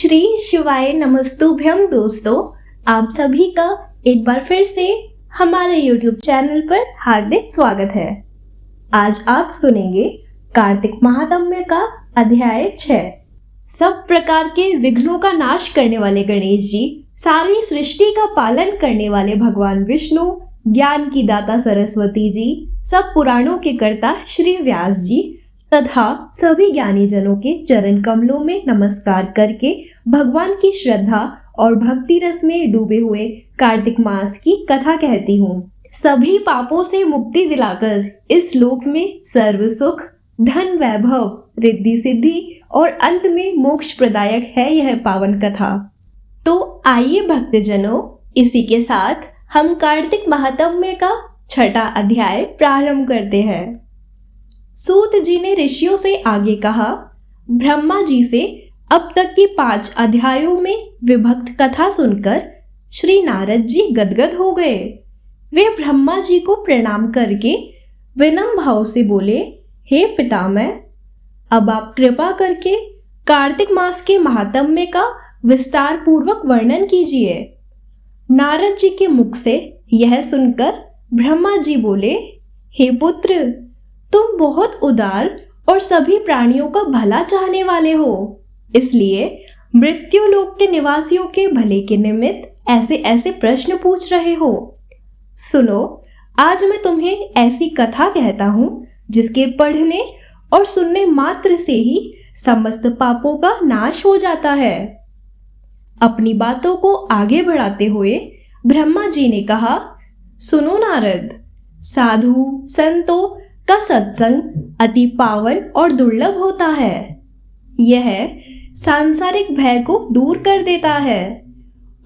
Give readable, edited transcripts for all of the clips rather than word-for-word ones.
श्री शिवाय नमस्तुभ्यम दोस्तों, आप सभी का एक बार फिर से हमारे YouTube चैनल पर हार्दिक स्वागत है। आज आप सुनेंगे कार्तिक महात्म्य का अध्याय 6। सब प्रकार के विघ्नों का नाश करने वाले गणेश जी, सारी सृष्टि का पालन करने वाले भगवान विष्णु, ज्ञान की दाता सरस्वती जी, सब पुराणों के कर्ता श्री व्यास जी तथा सभी ज्ञानी जनों के चरण कमलों में नमस्कार करके भगवान की श्रद्धा और भक्ति रस में डूबे हुए कार्तिक मास की कथा कहती हूँ। सभी पापों से मुक्ति दिलाकर इस लोक में सर्व सुख, धन, वैभव, रिद्धि सिद्धि और अंत में मोक्ष प्रदायक है यह पावन कथा। तो आइए भक्तजनों, इसी के साथ हम कार्तिक महात्म्य का 6वां अध्याय प्रारंभ करते हैं। सूत जी ने ऋषियों से आगे कहा, ब्रह्मा जी से अब तक की 5 अध्यायों में विभक्त कथा सुनकर श्री नारद जी गदगद हो गए। वे ब्रह्मा जी को प्रणाम करके विनम्र भाव से बोले, हे पितामह, अब आप कृपा करके कार्तिक मास के महात्म्य का विस्तार पूर्वक वर्णन कीजिए। नारद जी के मुख से यह सुनकर ब्रह्मा जी बोले, हे पुत्र, तुम बहुत उदार और सभी प्राणियों का भला चाहने वाले हो, इसलिए मृत्यु लोक के निवासियों के भले के निमित्त ऐसे ऐसे प्रश्न पूछ रहे हो। सुनो, आज मैं तुम्हें ऐसी कथा कहता हूँ जिसके पढ़ने और सुनने मात्र से ही समस्त पापों का नाश हो जाता है। अपनी बातों को आगे बढ़ाते हुए ब्रह्मा जी ने कहा, सुनो नारद, साधु संतों का सत्संग अति पावन और दुर्लभ होता है। यह सांसारिक भय को दूर कर देता है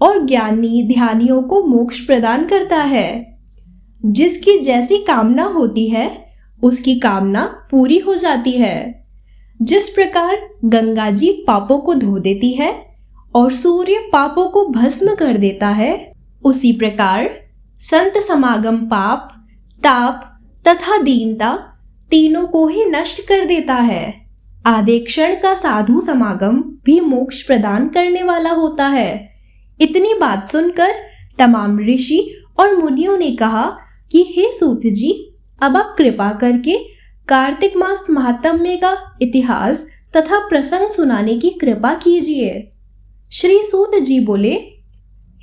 और ज्ञानी ध्यानियों को मोक्ष प्रदान करता है। जिसकी जैसी कामना होती है उसकी कामना पूरी हो जाती है। जिस प्रकार गंगा जी पापों को धो देती है और सूर्य पापों को भस्म कर देता है, उसी प्रकार संत समागम पाप, ताप तथा दीनता तीनों को ही नष्ट कर देता है। आधे क्षण का साधु समागम भी मोक्ष प्रदान करने वाला होता है। इतनी बात सुनकर तमाम ऋषि और मुनियों ने कहा कि हे सूत जी, अब आप कृपा करके कार्तिक मास महात्म्य का इतिहास तथा प्रसंग सुनाने की कृपा कीजिए। श्री सूत जी बोले,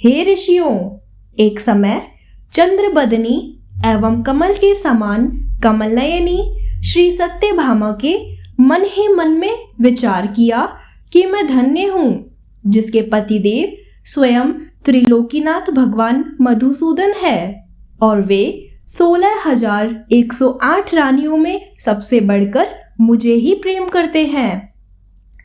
हे ऋषियों, एक समय चंद्रबदनी एवं कमल के समान कमल नयनी श्री सत्यभामा के मन ही मन में विचार किया कि मैं धन्य हूँ जिसके पतिदेव स्वयं त्रिलोकीनाथ भगवान मधुसूदन है और वे 16,108 रानियों में सबसे बढ़कर मुझे ही प्रेम करते हैं।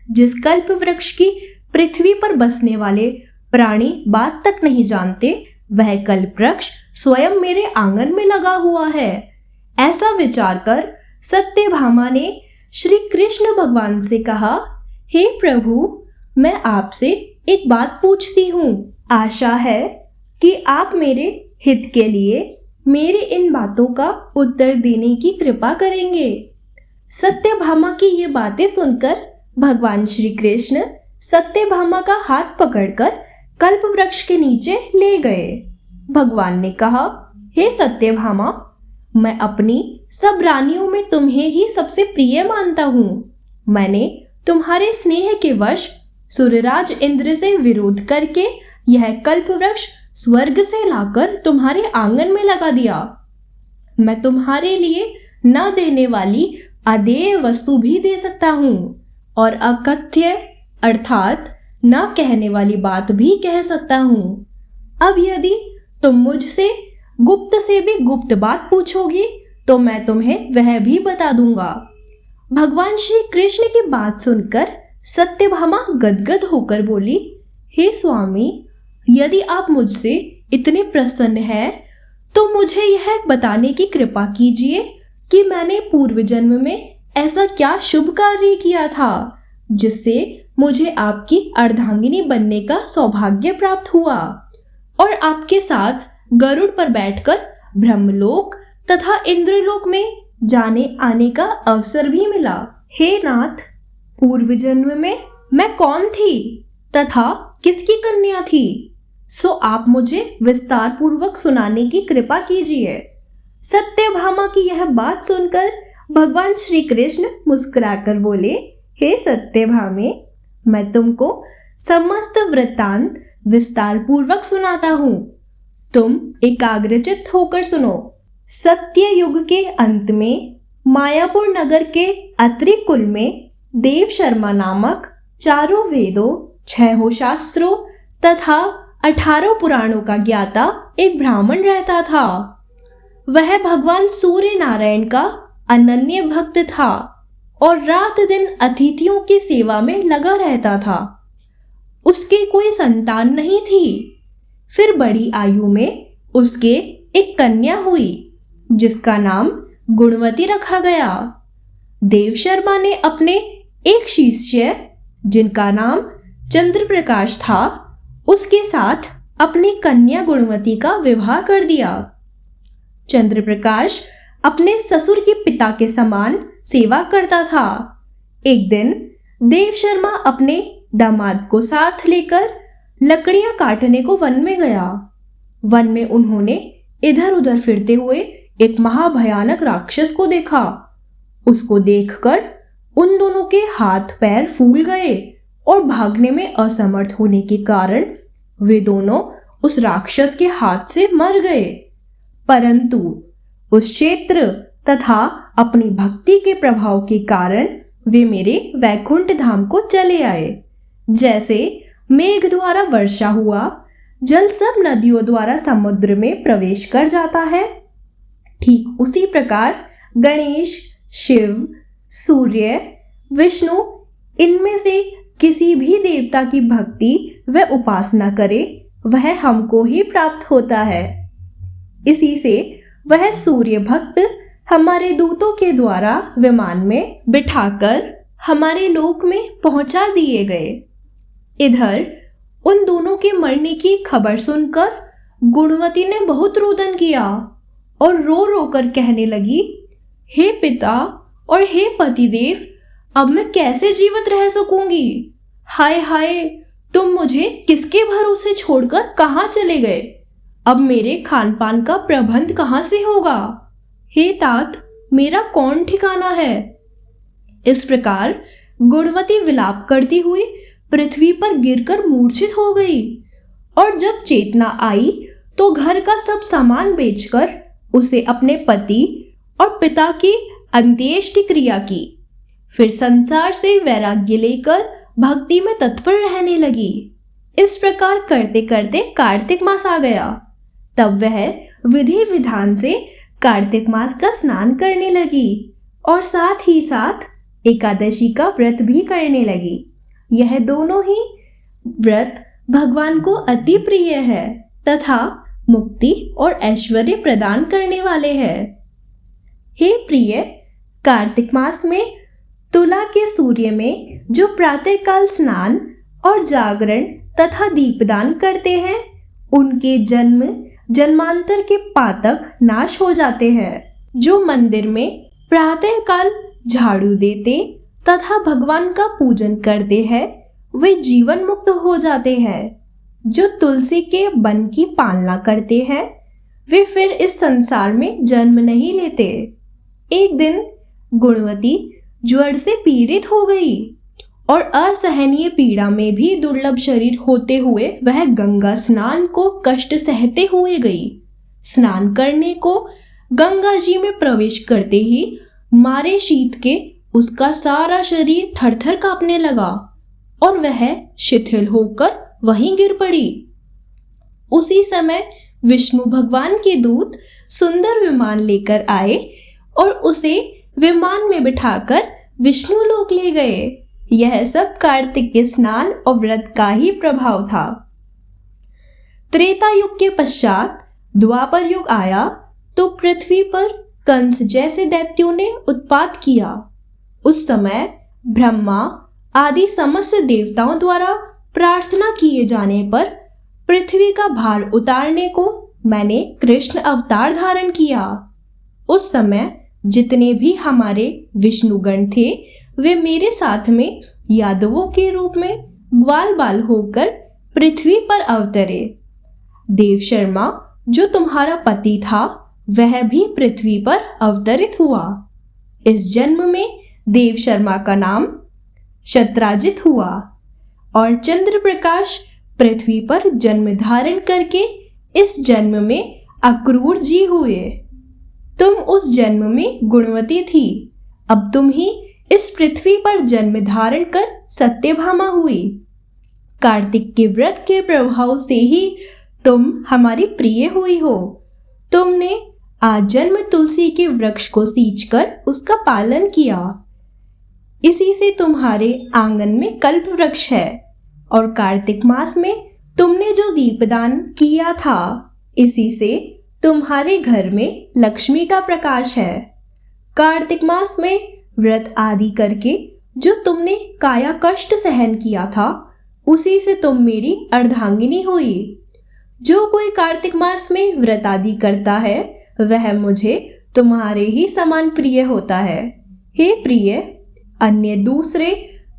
जिस कल्प वृक्ष की पृथ्वी पर बसने वाले प्राणी बात तक नहीं जानते, वह कल्प वृक्ष स्वयं मेरे आंगन में लगा हुआ है। ऐसा विचार कर सत्यभामा ने श्री कृष्ण भगवान से कहा, हे प्रभु, मैं आपसे एक बात पूछती हूँ। आशा है कि आप मेरे हित के लिए मेरी इन बातों का उत्तर देने की कृपा करेंगे। सत्यभामा की ये बातें सुनकर भगवान श्री कृष्ण सत्यभामा का हाथ पकड़कर कल्प वृक्ष के नीचे ले गए। भगवान ने कहा, हे सत्यभामा, मैं अपनी सब रानियों में तुम्हें ही सबसे प्रिय मानता हूँ। मैंने तुम्हारे स्नेह के वश सूर्यराज इंद्र से विरोध करके यह कल्प वृक्ष स्वर्ग से लाकर तुम्हारे आंगन में लगा दिया। मैं तुम्हारे लिए न देने वाली अदेय वस्तु भी दे सकता हूँ और अकथ्य अर्थात न कहने वाली बात भी कह सकता हूँ। अब यदि तुम मुझसे गुप्त से भी गुप्त बात पूछोगी तो मैं तुम्हें वह भी बता दूंगा। भगवान श्री कृष्ण की बात सुनकर सत्यभामा गदगद होकर बोली, हे स्वामी, यदि आप मुझसे इतने प्रसन्न हैं तो मुझे यह बताने की कृपा कीजिए कि मैंने पूर्व जन्म में ऐसा क्या शुभ कार्य किया था जिससे मुझे आपकी अर्धांगिनी बनने का सौभाग्य प्राप्त हुआ और आपके साथ गरुड़ पर बैठकर ब्रह्मलोक तथा इंद्रलोक में जाने आने का अवसर भी मिला। हे नाथ, पूर्व जन्म में मैं कौन थी तथा किसकी कन्या थी, सो आप मुझे विस्तार पूर्वक सुनाने की कृपा कीजिए। सत्यभामा की यह बात सुनकर भगवान श्री कृष्ण मुस्कुराकर बोले, हे सत्यभामे, मैं तुमको समस्त वृत्तांत विस्तार पूर्वक सुनाता हूँ। तुम एकाग्रचित्त होकर सुनो। सत्य युग के अंत में मायापुर नगर के अत्रि कुल में देव शर्मा नामक 4 वेदों, 6 शास्त्रों तथा 18 पुराणों का ज्ञाता एक ब्राह्मण रहता था। वह भगवान सूर्य नारायण का अनन्य भक्त था और रात दिन अतिथियों की सेवा में लगा रहता था। उसकी कोई संतान नहीं थी। फिर बड़ी आयु में उसके एक कन्या हुई जिसका नाम गुणवती रखा गया। देव शर्मा ने अपने एक शिष्य जिनका नाम चंद्र प्रकाश था, उसके साथ अपनी कन्या गुणवती का विवाह कर दिया। चंद्र प्रकाश अपने ससुर के पिता के समान सेवा करता था। एक दिन देव शर्मा अपने दामाद को साथ लेकर लकड़ियां काटने को वन में गया। वन में उन्होंने इधर उधर फिरते हुए एक महाभयानक राक्षस को देखा। उसको देखकर उन दोनों के हाथ पैर फूल गए और भागने में असमर्थ होने के कारण वे दोनों उस राक्षस के हाथ से मर गए। परंतु उस क्षेत्र तथा अपनी भक्ति के प्रभाव के कारण वे मेरे वैकुंठ धाम को चले आए। जैसे मेघ द्वारा वर्षा हुआ जल सब नदियों द्वारा समुद्र में प्रवेश कर जाता है, ठीक उसी प्रकार गणेश, शिव, सूर्य, विष्णु, इनमें से किसी भी देवता की भक्ति व उपासना करे वह हमको ही प्राप्त होता है। इसी से वह सूर्य भक्त हमारे दूतों के द्वारा विमान में बिठाकर हमारे लोक में पहुंचा दिए गए। इधर उन दोनों के मरने की खबर सुनकर गुणवती ने बहुत रोदन किया और रो रो कर कहने लगी, हे पिता और हे पतिदेव, अब मैं कैसे जीवित रह सकूंगी? हाय हाय, तुम मुझे किसके भरोसे छोड़कर कहाँ चले गए? अब मेरे खान पान का प्रबंध कहाँ से होगा? हे तात, मेरा कौन ठिकाना है? इस प्रकार गुणवती विलाप करती हुई पृथ्वी पर गिरकर मूर्छित हो गई और जब चेतना आई तो घर का सब सामान बेचकर उसे अपने पति और पिता की अंत्येष्टि क्रिया की। फिर संसार से वैराग्य लेकर भक्ति में तत्पर रहने लगी। इस प्रकार करते करते कार्तिक मास आ गया। तब वह विधि विधान से कार्तिक मास का स्नान करने लगी और साथ ही साथ एकादशी का व्रत भी करने लगी। यह दोनों ही व्रत भगवान को अति प्रिय है तथा मुक्ति और ऐश्वर्य प्रदान करने वाले हैं। हे प्रिय, कार्तिक मास में तुला के सूर्य में जो प्रातःकाल स्नान और जागरण तथा दीपदान करते हैं, उनके जन्म जन्मांतर के पातक नाश हो जाते हैं। जो मंदिर में प्रातःकाल झाड़ू देते तथा भगवान का पूजन करते हैं, वे जीवन मुक्त हो जाते हैं। जो तुलसी के वन की पालना करते हैं, वे फिर इस संसार में जन्म नहीं लेते। एक दिन गुणवती ज्वर से पीड़ित हो गई और असहनीय पीड़ा में भी दुर्लभ शरीर होते हुए वह गंगा स्नान को कष्ट सहते हुए गई। स्नान करने को गंगा जी में प्रवेश करते ही मारे शीत के उसका सारा शरीर थरथर कांपने लगा और वह शिथिल होकर वहीं गिर पड़ी। उसी समय विष्णु भगवान के दूत सुंदर विमान लेकर आए और उसे विमान में बिठाकर विष्णु लोक ले गए। यह सब कार्तिक के स्नान और व्रत का ही प्रभाव था। त्रेता युग के पश्चात द्वापर युग आया तो पृथ्वी पर कंस जैसे दैत्यों ने उत्पात किया। उस समय ब्रह्मा आदि समस्त देवताओं द्वारा प्रार्थना किए जाने पर पृथ्वी का भार उतारने को मैंने कृष्ण अवतार धारण किया। उस समय जितने भी हमारे विष्णुगण थे, वे मेरे साथ में यादवों के रूप में ग्वाल बाल होकर पृथ्वी पर अवतरे। देव शर्मा जो तुम्हारा पति था वह भी पृथ्वी पर अवतरित हुआ। इस जन्म में देव शर्मा का नाम शत्राजित हुआ और चंद्र प्रकाश पृथ्वी पर जन्म धारण करके इस जन्म में अक्रूर जी हुए। तुम उस जन्म में गुणवती थी, अब तुम ही इस पृथ्वी पर जन्म धारण कर सत्यभामा हुई। कार्तिक के व्रत के प्रभाव से ही तुम हमारी प्रिय हुई हो। तुमने आजन्म तुलसी के वृक्ष को सींचकर उसका पालन किया, इसी से तुम्हारे आंगन में कल्प वृक्ष है। और कार्तिक मास में तुमने जो दीपदान किया था, इसी से तुम्हारे घर में लक्ष्मी का प्रकाश है। कार्तिक मास में व्रत आदि करके जो तुमने काया कष्ट सहन किया था, उसी से तुम मेरी अर्धांगिनी हुई। जो कोई कार्तिक मास में व्रत आदि करता है वह मुझे तुम्हारे ही समान प्रिय होता है। हे प्रिय, अन्य दूसरे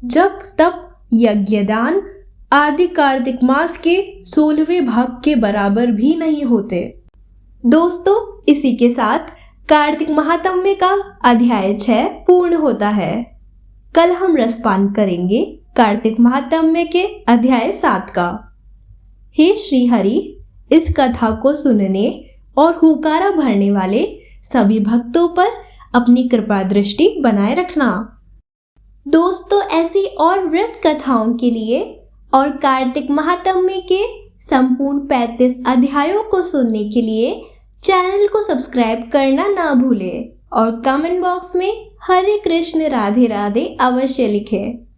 जप तप यज्ञदान आदि कार्तिक मास के 16वें भाग के बराबर भी नहीं होते। दोस्तों, इसी के साथ कार्तिक महात्म्य का अध्याय 6 पूर्ण होता है। कल हम रसपान करेंगे कार्तिक महात्म्य के अध्याय 7 का। हे श्री हरि, इस कथा को सुनने और हुकारा भरने वाले सभी भक्तों पर अपनी कृपा दृष्टि बनाए रखना। दोस्तों, ऐसी और व्रत कथाओं के लिए और कार्तिक महात्म्य के संपूर्ण 35 अध्यायों को सुनने के लिए चैनल को सब्सक्राइब करना ना भूलें और कमेंट बॉक्स में हरे कृष्ण राधे राधे अवश्य लिखें।